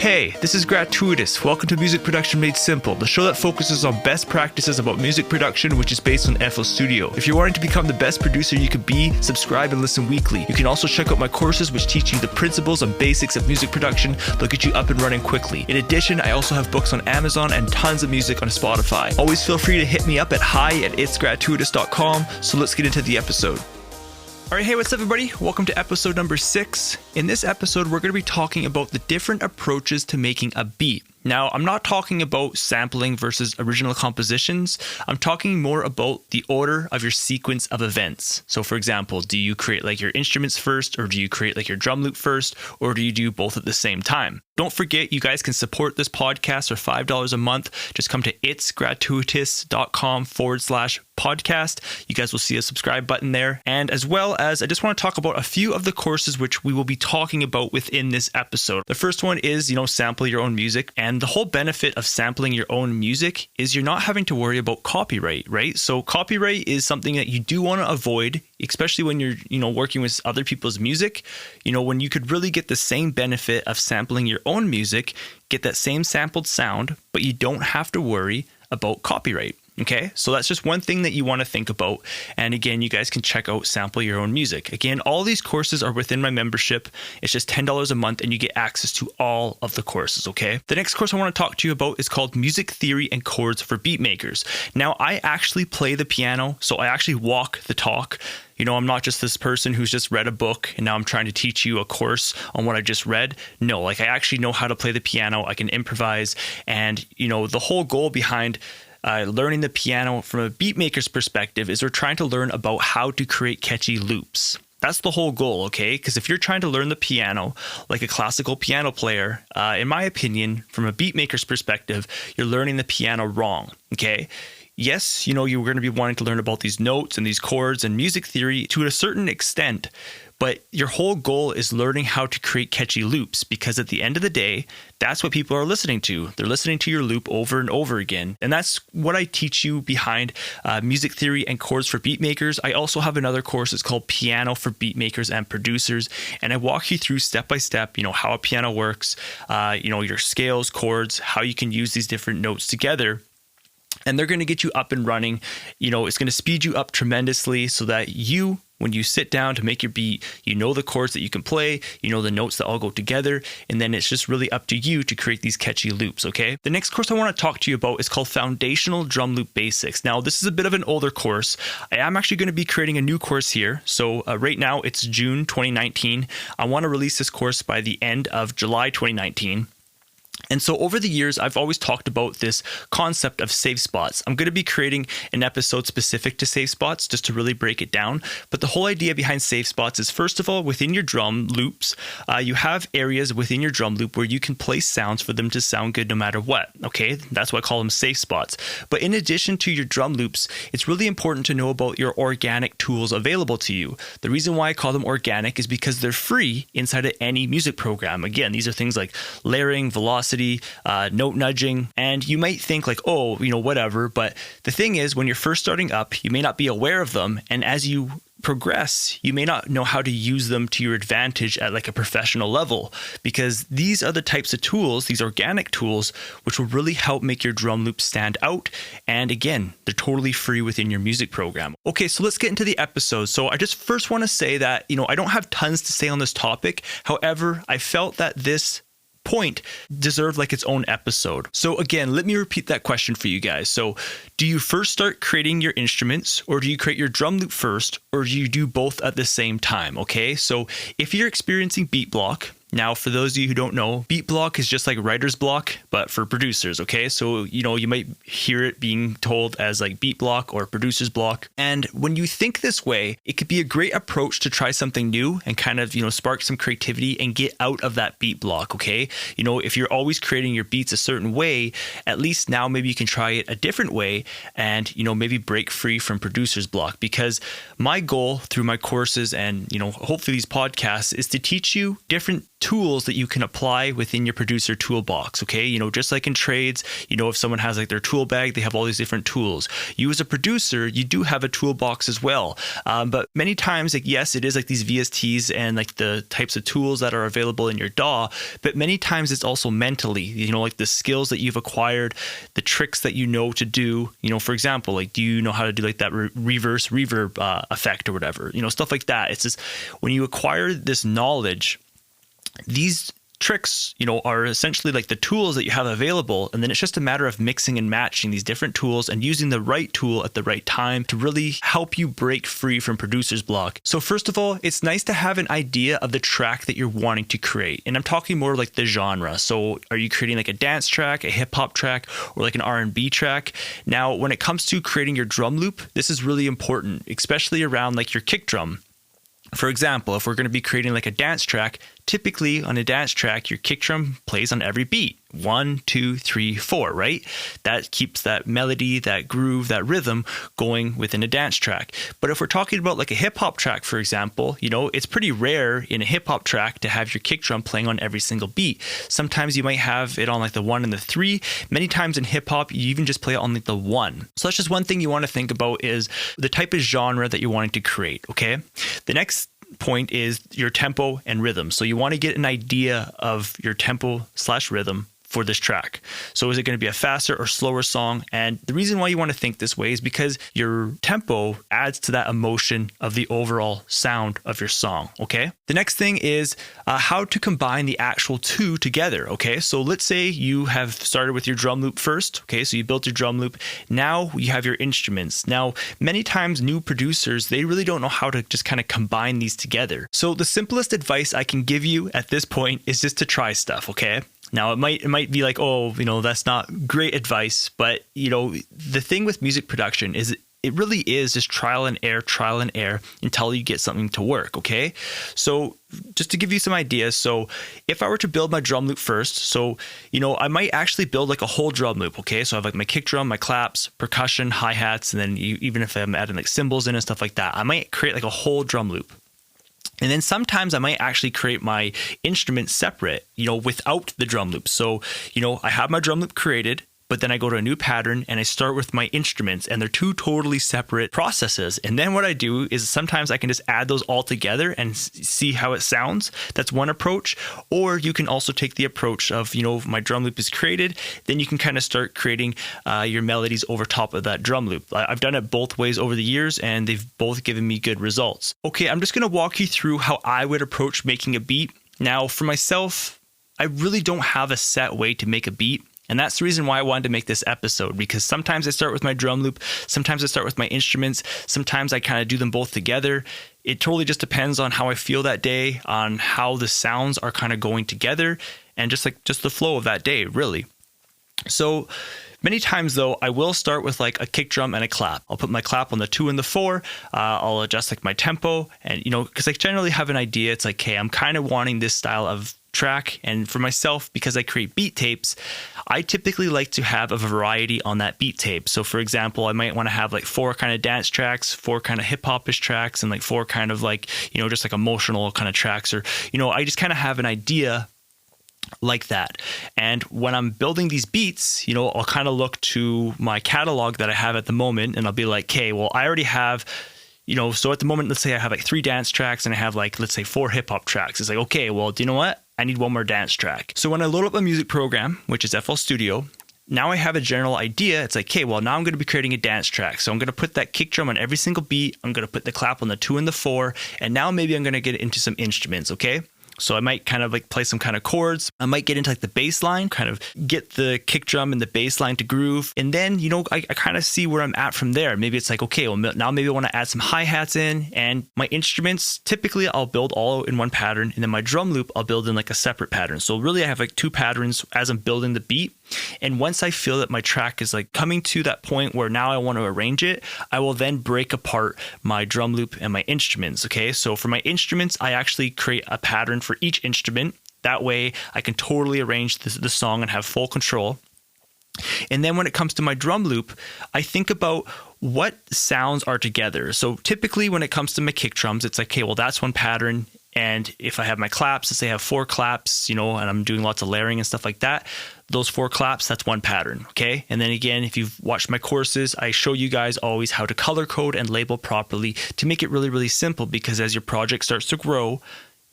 Hey, this is GratuiTous. Welcome to Music Production Made Simple, the show that focuses on best practices about music production, which is based on FL Studio. If you're wanting to become the best producer you could be, subscribe and listen weekly. You can also check out my courses, which teach you the principles and basics of music production. They'll get you up and running quickly. In addition, I also have books on Amazon and tons of music on Spotify. Always feel free to hit me up at hi@itsgratuitous.com. So let's get into the episode. All right, hey, what's up, everybody? Welcome to episode number 6. In this episode, we're going to be talking about the different approaches to making a beat. Now, I'm not talking about sampling versus original compositions. I'm talking more about the order of your sequence of events. So, for example, do you create like your instruments first, or do you create like your drum loop first, or do you do both at the same time? Don't forget, you guys can support this podcast for $5 a month. Just come to itsgratuitous.com/podcast. You guys will see a subscribe button there. And as well as, I just want to talk about a few of the courses which we will be talking about within this episode. The first one is, sample your own music. And the whole benefit of sampling your own music is you're not having to worry about copyright, right? So copyright is something that you do want to avoid, especially when you're, working with other people's music. When you could really get the same benefit of sampling your own music, get that same sampled sound, but you don't have to worry about copyright. Okay, so that's just one thing that you want to think about. And again, you guys can check out Sample Your Own Music. Again, all these courses are within my membership. It's just $10 a month and you get access to all of the courses, okay? The next course I want to talk to you about is called Music Theory and Chords for Beatmakers. Now, I actually play the piano, so I actually walk the talk. I'm not just this person who's just read a book and now I'm trying to teach you a course on what I just read. No, I actually know how to play the piano. I can improvise. And, the whole goal behind learning the piano from a beatmaker's perspective is we're trying to learn about how to create catchy loops. That's the whole goal, okay? Because if you're trying to learn the piano like a classical piano player, in my opinion, from a beatmaker's perspective, you're learning the piano wrong, okay? Yes, you're going to be wanting to learn about these notes and these chords and music theory to a certain extent, but your whole goal is learning how to create catchy loops, because at the end of the day, that's what people are listening to. They're listening to your loop over and over again. And that's what I teach you behind Music Theory and Chords for Beatmakers. I also have another course. It's called Piano for Beatmakers and Producers. And I walk you through step by step, how a piano works, your scales, chords, how you can use these different notes together. And they're going to get you up and running. It's going to speed you up tremendously so that when you sit down to make your beat, the chords that you can play, the notes that all go together, and then it's just really up to you to create these catchy loops, okay? The next course I want to talk to you about is called Foundational Drum Loop Basics. Now, this is a bit of an older course. I am actually going to be creating a new course here. So right now, it's June 2019. I want to release this course by the end of July 2019. And so over the years, I've always talked about this concept of save spots. I'm going to be creating an episode specific to save spots just to really break it down. But the whole idea behind save spots is, first of all, within your drum loops, you have areas within your drum loop where you can place sounds for them to sound good no matter what. Okay, that's why I call them save spots. But in addition to your drum loops, it's really important to know about your organic tools available to you. The reason why I call them organic is because they're free inside of any music program. Again, these are things like layering, velocity, note nudging, and you might think like, whatever. But the thing is, when you're first starting up, you may not be aware of them. And as you progress, you may not know how to use them to your advantage at like a professional level, because these are the types of tools, these organic tools, which will really help make your drum loop stand out. And again, they're totally free within your music program. Okay, so let's get into the episode. So I just first want to say that, I don't have tons to say on this topic. However, I felt that this point deserved like its own episode. So again, let me repeat that question for you guys. So do you first start creating your instruments, or do you create your drum loop first, or do you do both at the same time? Okay, so if you're experiencing beat block, now, for those of you who don't know, beat block is just like writer's block, but for producers, okay? So, you might hear it being told as like beat block or producer's block. And when you think this way, it could be a great approach to try something new and kind of, spark some creativity and get out of that beat block, okay? If you're always creating your beats a certain way, at least now maybe you can try it a different way and, maybe break free from producer's block. Because my goal through my courses and, hopefully these podcasts is to teach you different tools that you can apply within your producer toolbox. Okay. Just like in trades, if someone has like their tool bag, they have all these different tools. You as a producer, you do have a toolbox as well. But many times, like, yes, it is like these VSTs and like the types of tools that are available in your DAW, but many times it's also mentally, like the skills that you've acquired, the tricks that you know to do. For example, like, do you know how to do like that reverse reverb effect or whatever, stuff like that. It's just when you acquire this knowledge, these tricks, are essentially like the tools that you have available. And then it's just a matter of mixing and matching these different tools and using the right tool at the right time to really help you break free from producer's block. So first of all, it's nice to have an idea of the track that you're wanting to create. And I'm talking more like the genre. So are you creating like a dance track, a hip hop track, or like an R&B track? Now, when it comes to creating your drum loop, this is really important, especially around like your kick drum. For example, if we're going to be creating like a dance track, typically on a dance track, your kick drum plays on every beat. 1, 2, 3, 4, right? That keeps that melody, that groove, that rhythm going within a dance track. But if we're talking about like a hip hop track, for example, it's pretty rare in a hip hop track to have your kick drum playing on every single beat. Sometimes you might have it on like the 1 and the 3. Many times in hip hop, you even just play it on like the 1. So that's just one thing you want to think about is the type of genre that you're wanting to create, okay? The next point is your tempo and rhythm. So you want to get an idea of your tempo/rhythm for this track. So is it going to be a faster or slower song? And the reason why you want to think this way is because your tempo adds to that emotion of the overall sound of your song. Okay. The next thing is how to combine the actual two together. Okay. So let's say you have started with your drum loop first. Okay. So you built your drum loop. Now you have your instruments. Now, many times new producers, they really don't know how to just kind of combine these together. So the simplest advice I can give you at this point is just to try stuff. Okay. Now, it might be like, oh, that's not great advice. But, the thing with music production is it really is just trial and error until you get something to work. Okay. So just to give you some ideas. So if I were to build my drum loop first, I might actually build like a whole drum loop. Okay. So I have like my kick drum, my claps, percussion, hi-hats, and then even if I'm adding like cymbals in and stuff like that, I might create like a whole drum loop. And then sometimes I might actually create my instrument separate, without the drum loop. So, I have my drum loop created, but then I go to a new pattern and I start with my instruments, and they're two totally separate processes. And then what I do is sometimes I can just add those all together and see how it sounds. That's one approach. Or you can also take the approach of, my drum loop is created, then you can kind of start creating your melodies over top of that drum loop. I've done it both ways over the years, and they've both given me good results. Okay, I'm just going to walk you through how I would approach making a beat. Now, for myself, I really don't have a set way to make a beat. And that's the reason why I wanted to make this episode, because sometimes I start with my drum loop, sometimes I start with my instruments, sometimes I kind of do them both together. It totally just depends on how I feel that day, on how the sounds are kind of going together, and just the flow of that day, really. So many times though, I will start with like a kick drum and a clap. I'll put my clap on the 2 and the 4. I'll adjust like my tempo, and because I generally have an idea. It's like, hey, I'm kind of wanting this style of track. And for myself, because I create beat tapes, I typically like to have a variety on that beat tape. So for example, I might want to have like 4 kind of dance tracks, 4 kind of hip hop-ish tracks, and like 4 kind of like, just like emotional kind of tracks, or, I just kind of have an idea like that. And when I'm building these beats, I'll kind of look to my catalog that I have at the moment, and I'll be like, okay, well, I already have, so at the moment, let's say I have like 3 dance tracks and I have like, let's say 4 hip hop tracks. It's like, okay, well, do you know what? I need 1 more dance track. So when I load up a music program, which is FL Studio, now I have a general idea. It's like, okay, well, now I'm going to be creating a dance track. So I'm going to put that kick drum on every single beat. I'm going to put the clap on the 2 and the 4. And now maybe I'm going to get into some instruments, okay? So I might kind of like play some kind of chords. I might get into like the bass line, kind of get the kick drum and the bass line to groove. And then, I kind of see where I'm at from there. Maybe it's like, okay, well, now maybe I want to add some hi-hats in, and my instruments, typically I'll build all in one pattern. And then my drum loop, I'll build in like a separate pattern. So really I have like 2 patterns as I'm building the beat. And once I feel that my track is like coming to that point where now I want to arrange it, I will then break apart my drum loop and my instruments. Okay. So for my instruments, I actually create a pattern for each instrument. That way I can totally arrange the song and have full control. And then when it comes to my drum loop, I think about what sounds are together. So typically when it comes to my kick drums, it's like, okay, well, that's one pattern. And if I have my claps, let's say I have 4 claps, and I'm doing lots of layering and stuff like that, those 4 claps, that's one pattern, okay? And then again, if you've watched my courses, I show you guys always how to color code and label properly to make it really, really simple, because as your project starts to grow,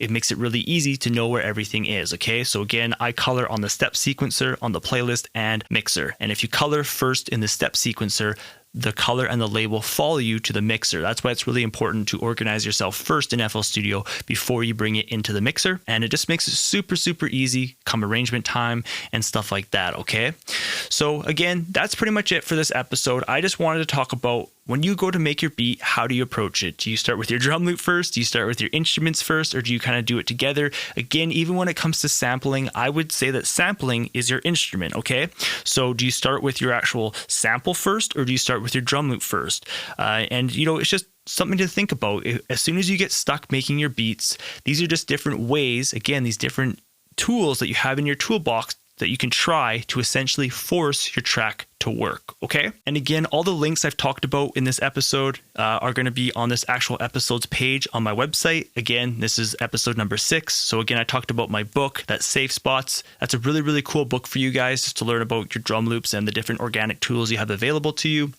it makes it really easy to know where everything is, okay? So again, I color on the step sequencer, on the playlist, and mixer. And if you color first in the step sequencer, the color and the label follow you to the mixer. That's why it's really important to organize yourself first in FL Studio before you bring it into the mixer. And it just makes it super, super easy come arrangement time and stuff like that, okay? So again, that's pretty much it for this episode. I just wanted to talk about when you go to make your beat, how do you approach it? Do you start with your drum loop first? Do you start with your instruments first? Or do you kind of do it together? Again, even when it comes to sampling, I would say that sampling is your instrument, okay? So do you start with your actual sample first, or do you start with your drum loop first? And it's just something to think about. As soon as you get stuck making your beats, these are just different ways, again, these different tools that you have in your toolbox that you can try to essentially force your track to work, okay? And again, all the links I've talked about in this episode are going to be on this actual episode's page on my website. Again, this is episode number 6. So again, I talked about my book, that's Safe Spots. That's a really, really cool book for you guys just to learn about your drum loops and the different organic tools you have available to you.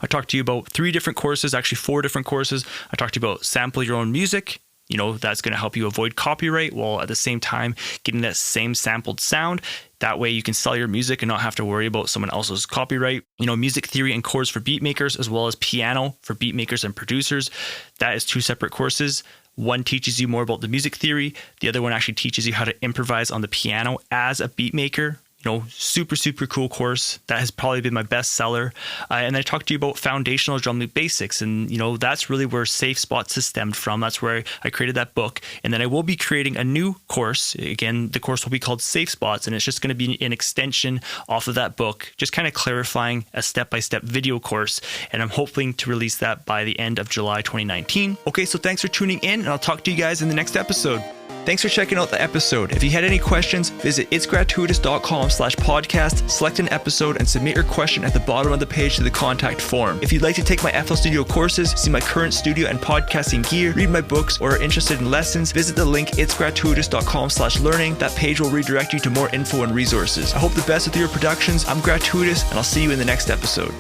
I talked to you about 3 different courses, actually 4 different courses. I talked to you about sample your own music. That's going to help you avoid copyright while at the same time getting that same sampled sound. That way you can sell your music and not have to worry about someone else's copyright. Music theory and chords for beat makers, as well as piano for beat makers and producers. That is 2 separate courses. One teaches you more about the music theory. The other one actually teaches you how to improvise on the piano as a beat maker. Super, super cool course. That has probably been my best seller. And I talked to you about foundational drum loop basics. And, that's really where Safe Spots has stemmed from. That's where I created that book. And then I will be creating a new course. Again, the course will be called Safe Spots. And it's just going to be an extension off of that book, just kind of clarifying a step-by-step video course. And I'm hoping to release that by the end of July 2019. Okay, so thanks for tuning in. And I'll talk to you guys in the next episode. Thanks for checking out the episode. If you had any questions, visit itsgratuitous.com/podcast, select an episode, and submit your question at the bottom of the page to the contact form. If you'd like to take my FL Studio courses, see my current studio and podcasting gear, read my books, or are interested in lessons, visit the link itsgratuitous.com/learning. That page will redirect you to more info and resources. I hope the best with your productions. I'm Gratuitous, and I'll see you in the next episode.